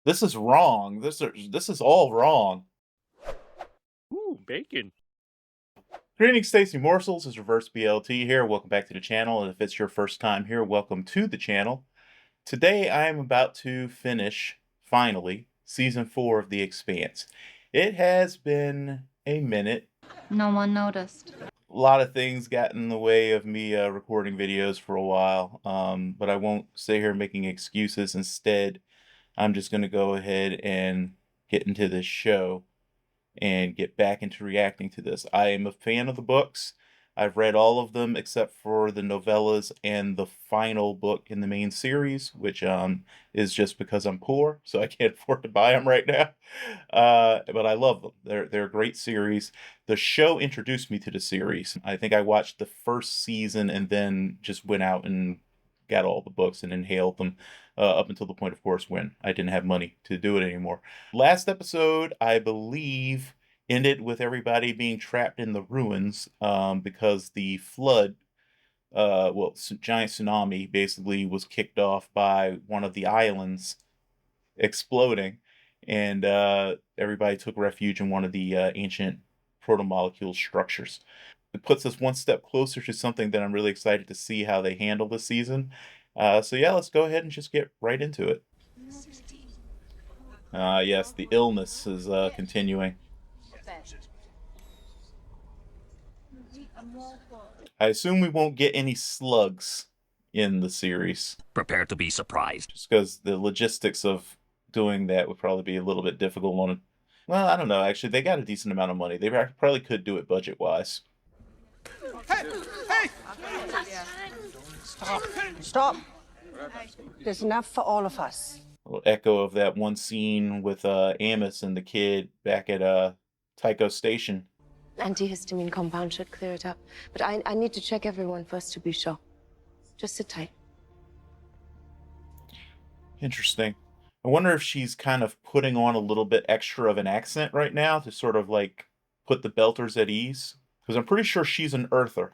This is wrong. This is all wrong. Ooh, bacon. Greetings, Tasty Morsels. It's Reverse BLT here. Welcome back to the channel. And if it's your first time here, welcome to the channel. Today I am about to finish, finally, Season 4 of The Expanse. It has been a minute. No one noticed. A lot of things got in the way of me recording videos for a while, but I won't sit here making excuses. Instead, I'm just going to go ahead and get into this show and get back into reacting to this. I am a fan of the books. I've read all of them except for the novellas and the final book in the main series, which is just because I'm poor, so I can't afford to buy them right now. But I love them. They're a great series. The show introduced me to the series. I think I watched the first season and then just went out and got all the books and inhaled them up until the point, of course, when I didn't have money to do it anymore. Last episode, I believe, ended with everybody being trapped in the ruins because the flood, giant tsunami basically was kicked off by one of the islands exploding, and everybody took refuge in one of the ancient proto-molecule structures. It puts us one step closer to something that I'm really excited to see how they handle this season. So yeah, let's go ahead and just get right into it. Yes, the illness is continuing. I assume we won't get any slugs in the series. Prepare to be surprised. Just because the logistics of doing that would probably be a little bit difficult on it. Well, I don't know. Actually, they got a decent amount of money. They probably could do it budget-wise. Hey! Stop. There's enough for all of us. A little echo of that one scene with Amos and the kid back at Tycho Station. Antihistamine compound should clear it up. But I need to check everyone first to be sure. Just sit tight. Interesting. I wonder if she's kind of putting on a little bit extra of an accent right now to sort of like put the Belters at ease. Because I'm pretty sure she's an Earther.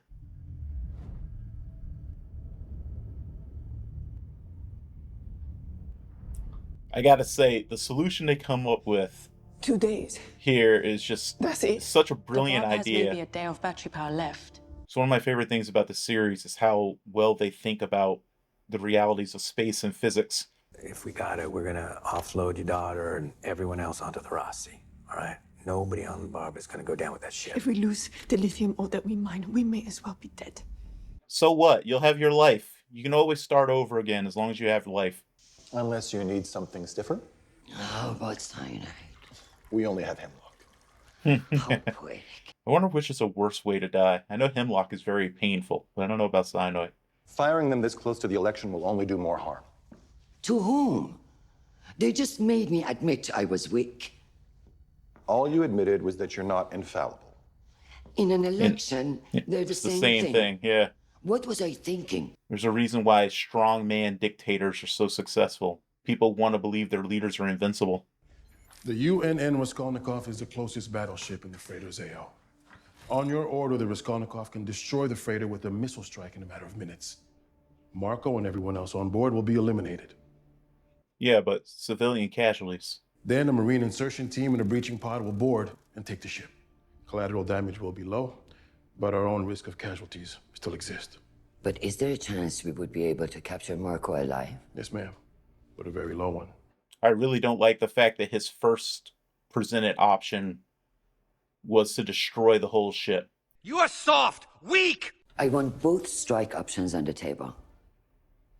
I gotta say, the solution they come up with 2 days. here is just That's it. such a brilliant idea. Maybe a day of battery power left. So one of my favorite things about the series is how well they think about the realities of space and physics. If we got it, we're gonna offload your daughter and everyone else onto the Rossi. All right? Nobody on the Barb is gonna go down with that ship. If we lose the lithium ore that we mine, we may as well be dead. So what? You'll have your life. You can always start over again as long as you have life. Unless you need something different. How about cyanide? We only have hemlock. How poetic. I wonder which is a worse way to die. I know hemlock is very painful, but I don't know about cyanide. Firing them this close to the election will only do more harm. To whom? They just made me admit I was weak. All you admitted was that you're not infallible. In an election, they're the It's the same same thing, yeah. What was I thinking? There's a reason why strongman dictators are so successful. People want to believe their leaders are invincible. The UNN Raskolnikov is the closest battleship in the freighter Zao. On your order, the Raskolnikov can destroy the freighter with a missile strike in a matter of minutes. Marco and everyone else on board will be eliminated. Yeah, but civilian casualties. Then a Marine insertion team and a breaching pod will board and take the ship. Collateral damage will be low, but our own risk of casualties still exists. But is there a chance we would be able to capture Marco alive? Yes, ma'am, but a very low one. I really don't like the fact that his first presented option was to destroy the whole ship. You are soft, weak! I want both strike options on the table.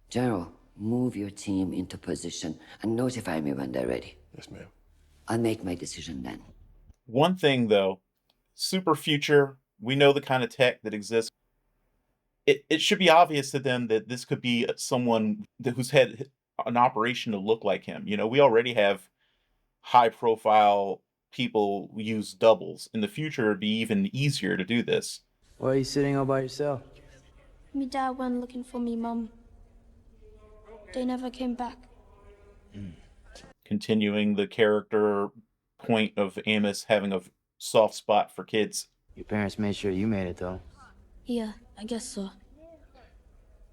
General, move your team into position and notify me when they're ready. Yes, ma'am. I'll make my decision then. One thing, though, super future, we know the kind of tech that exists. It should be obvious to them that this could be someone who's had an operation to look like him. You know, we already have high-profile people who use doubles. In the future, it'd be even easier to do this. Why are you sitting all by yourself? Me dad went looking for me mum. They never came back. Continuing the character point of Amos having a soft spot for kids. Your parents made sure you made it, though. Yeah, I guess so.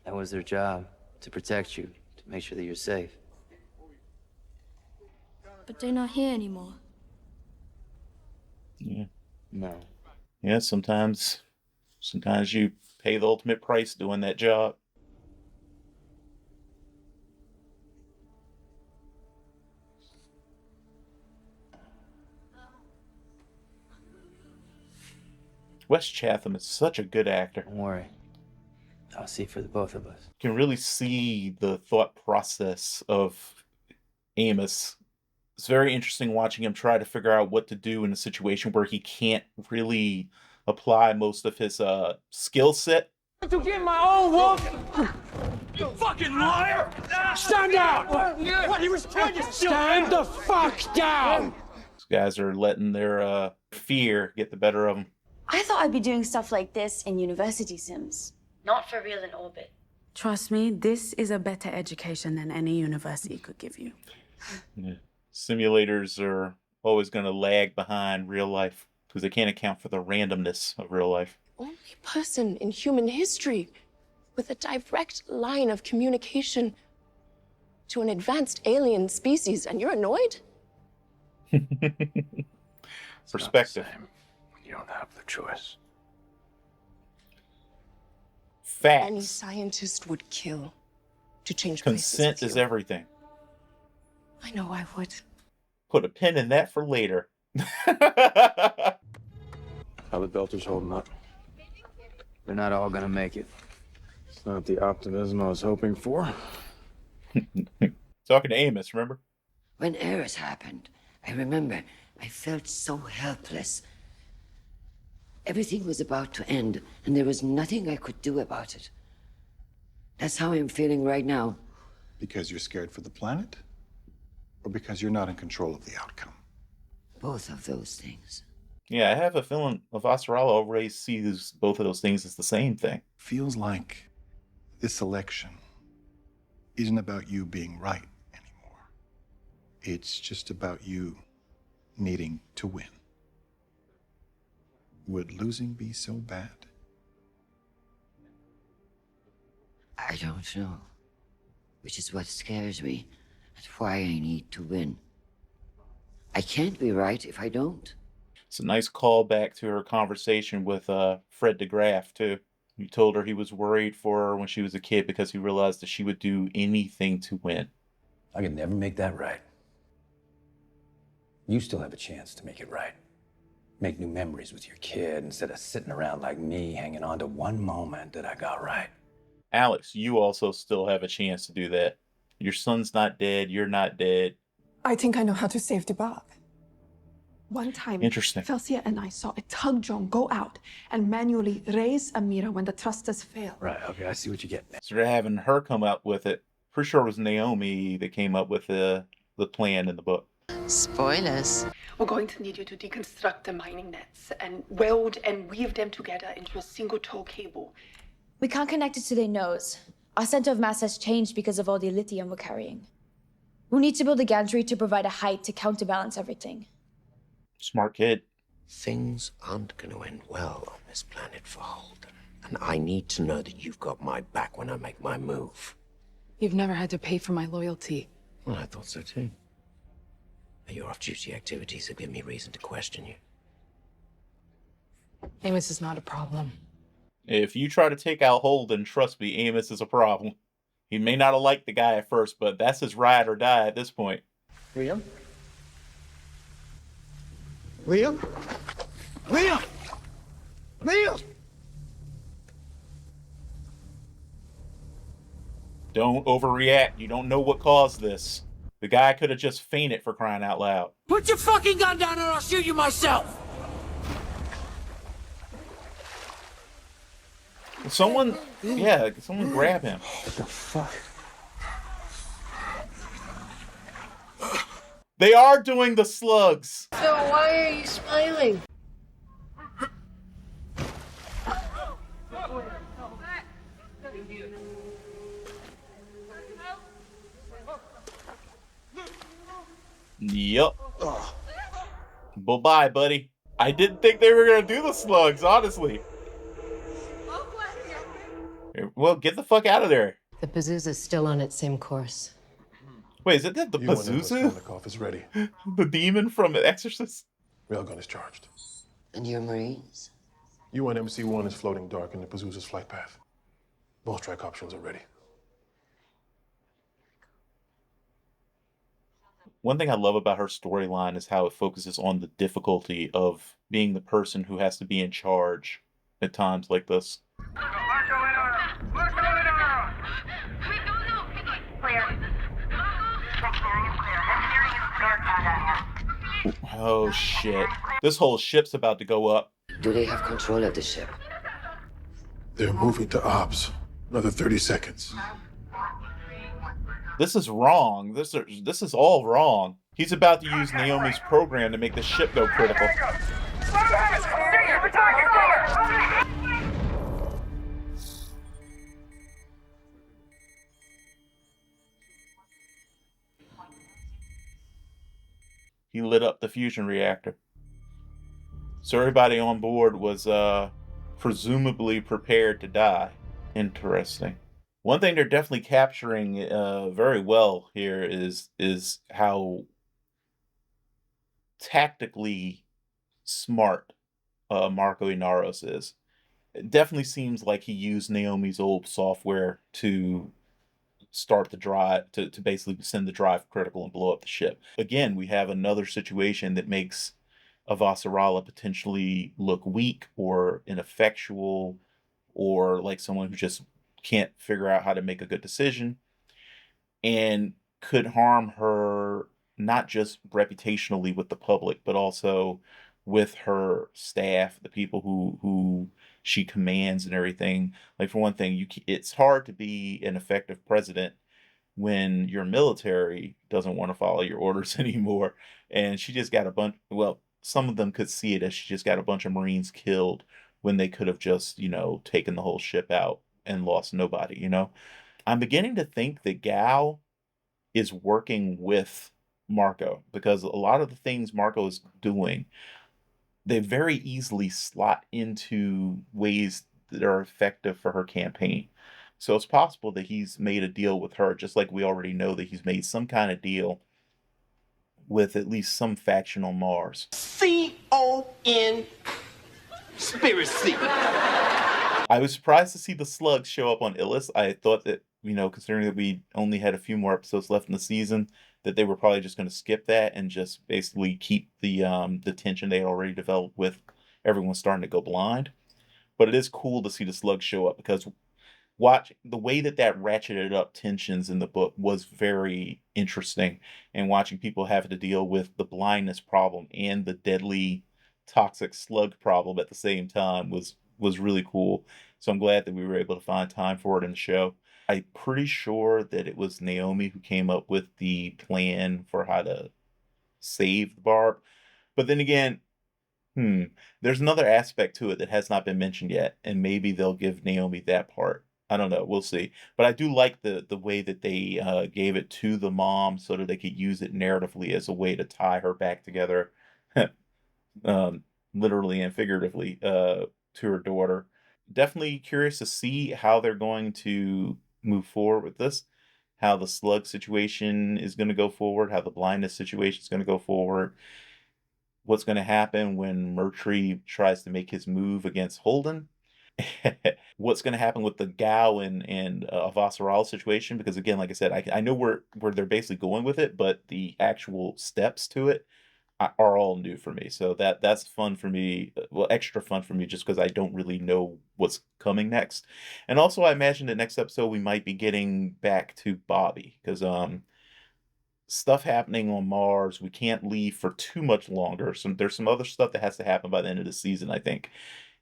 That was their job, to protect you, to make sure that you're safe. but they're not here anymore. Yeah. No. Yeah, sometimes you pay the ultimate price doing that job. Wes Chatham is such a good actor. Don't worry. I'll see for the both of us. You can really see the thought process of Amos. It's very interesting watching him try to figure out what to do in a situation where he can't really apply most of his skill set. To get my own wolf! You fucking liar! Stand down! What? He was trying to stand the fuck down! These guys are letting their fear get the better of them. I thought I'd be doing stuff like this in university sims, not for real in orbit. Trust me, this is a better education than any university could give you. Yeah. Simulators are always going to lag behind real life because they can't account for the randomness of real life. Only person in human history with a direct line of communication to an advanced alien species, and you're annoyed? Perspective. You don't have the choice. Facts. Any scientist would kill to change Consent places with is you. everything. I know I would. Put a pin in that for later. How the Belters holding up? They're not all gonna make it. It's not the optimism I was hoping for. Talking to Amos, remember? When Eris happened, I remember I felt so helpless. Everything was about to end, and there was nothing I could do about it. That's how I'm feeling right now. Because you're scared for the planet? Or because you're not in control of the outcome? Both of those things. Yeah, I have a feeling Avasarala already sees both of those things as the same thing. Feels like this election isn't about you being right anymore. It's just about you needing to win. Would losing be so bad? I don't know. Which is what scares me, and why I need to win. I can't be right if I don't. It's a nice callback to her conversation with Fred DeGraff, too. He told her he was worried for her when she was a kid because he realized that she would do anything to win. I could never make that right. You still have a chance to make it right. Make new memories with your kid instead of sitting around like me hanging on to one moment that I got right. Alex, you also still have a chance to do that. Your son's not dead. You're not dead. I think I know how to save the Bob. One time, Interesting. Felsia and I saw a tug drone go out and manually raise Amira when the thrusters fail. Right, okay, I see what you're getting at. So they're having her come up with it. Pretty sure it was Naomi that came up with the plan in the book. Spoilers. We're going to need you to deconstruct the mining nets and weld and weave them together into a single tow cable. We can't connect it to their nose. Our center of mass has changed because of all the lithium we're carrying. We'll need to build a gantry to provide a height to counterbalance everything. Smart kid. Things aren't going to end well on this planet for Holden. And I need to know that you've got my back when I make my move. You've never had to pay for my loyalty. Well, I thought so too. Your off-duty activities have given me reason to question you. Amos is not a problem. If you try to take out Holden, trust me, Amos is a problem. He may not have liked the guy at first, but that's his ride or die at this point. Liam? Liam? Liam! Liam! Don't overreact. You don't know what caused this. The guy could have just fainted, for crying out loud. Put your fucking gun down or I'll shoot you myself! Someone grab him. What the fuck? They are doing the slugs. So why are you smiling? Yep. Bye-bye, buddy. I didn't think they were gonna do the slugs, honestly. Well, get the fuck out of there. The Pazuzu's still on its same course. Wait, is it the UNN Pazuzu? Raskolnikov is ready. The demon from Exorcist? Railgun is charged. And your Marines? UNMC-1 is floating dark in the Pazuzu's flight path. Both strike options are ready. One thing I love about her storyline is how it focuses on the difficulty of being the person who has to be in charge at times like this. Oh shit. This whole ship's about to go up. Do they have control of the ship? They're moving to ops. Another 30 seconds. This is wrong. This is all wrong. He's about to use Naomi's program to make the ship go critical. He lit up the fusion reactor. So everybody on board was presumably prepared to die. Interesting. One thing they're definitely capturing very well here is how tactically smart Marco Inaros is. It definitely seems like he used Naomi's old software to start the drive, to basically send the drive critical and blow up the ship. Again, we have another situation that makes Avasarala potentially look weak or ineffectual or like someone who just can't figure out how to make a good decision and could harm her not just reputationally with the public but also with her staff, the people who she commands and everything. Like for one thing, it's hard to be an effective president when your military doesn't want to follow your orders anymore. And she just got a bunch, well, some of them could see it as she just got a bunch of Marines killed when they could have just, taken the whole ship out and lost nobody, I'm beginning to think that Gao is working with Marco because a lot of the things Marco is doing, they very easily slot into ways that are effective for her campaign. So it's possible that he's made a deal with her, just like we already know that he's made some kind of deal with at least some faction on Mars. Conspiracy. I was surprised to see the slugs show up on Ilus. I thought that, considering that we only had a few more episodes left in the season, that they were probably just going to skip that and just basically keep the tension they had already developed with everyone starting to go blind. But it is cool to see the slugs show up because watch the way that ratcheted up tensions in the book was very interesting, and watching people have to deal with the blindness problem and the deadly toxic slug problem at the same time was really cool. So I'm glad that we were able to find time for it in the show. I'm pretty sure that it was Naomi who came up with the plan for how to save the Barb. But then again, there's another aspect to it that has not been mentioned yet, and maybe they'll give Naomi that part. I don't know. We'll see. But I do like the way that they gave it to the mom so that they could use it narratively as a way to tie her back together, literally and figuratively, to her daughter. Definitely curious to see how they're going to move forward with this, how the slug situation is going to go forward, how the blindness situation is going to go forward, what's going to happen when Mercury tries to make his move against Holden. What's going to happen with the Gao and Avasarala situation? Because again, like I said, I know where they're basically going with it, but the actual steps to it are all new for me. So that's fun for me. Well, extra fun for me just because I don't really know what's coming next. And also, I imagine that next episode we might be getting back to Bobby because stuff happening on Mars. We can't leave for too much longer. So there's some other stuff that has to happen by the end of the season, I think.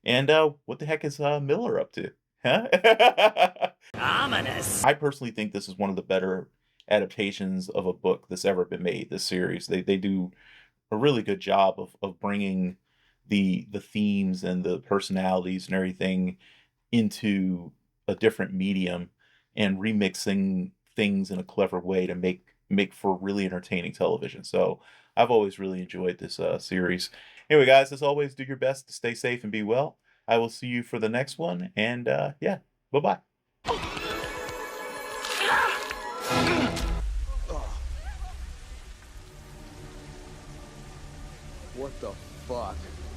And what the heck is Miller up to? Huh? Ominous. I personally think this is one of the better adaptations of a book that's ever been made, this series. They do a really good job of bringing the themes and the personalities and everything into a different medium and remixing things in a clever way to make for really entertaining television. So I've always really enjoyed this series. Anyway, guys, as always, do your best to stay safe and be well. I will see you for the next one. And yeah, bye-bye. What the fuck?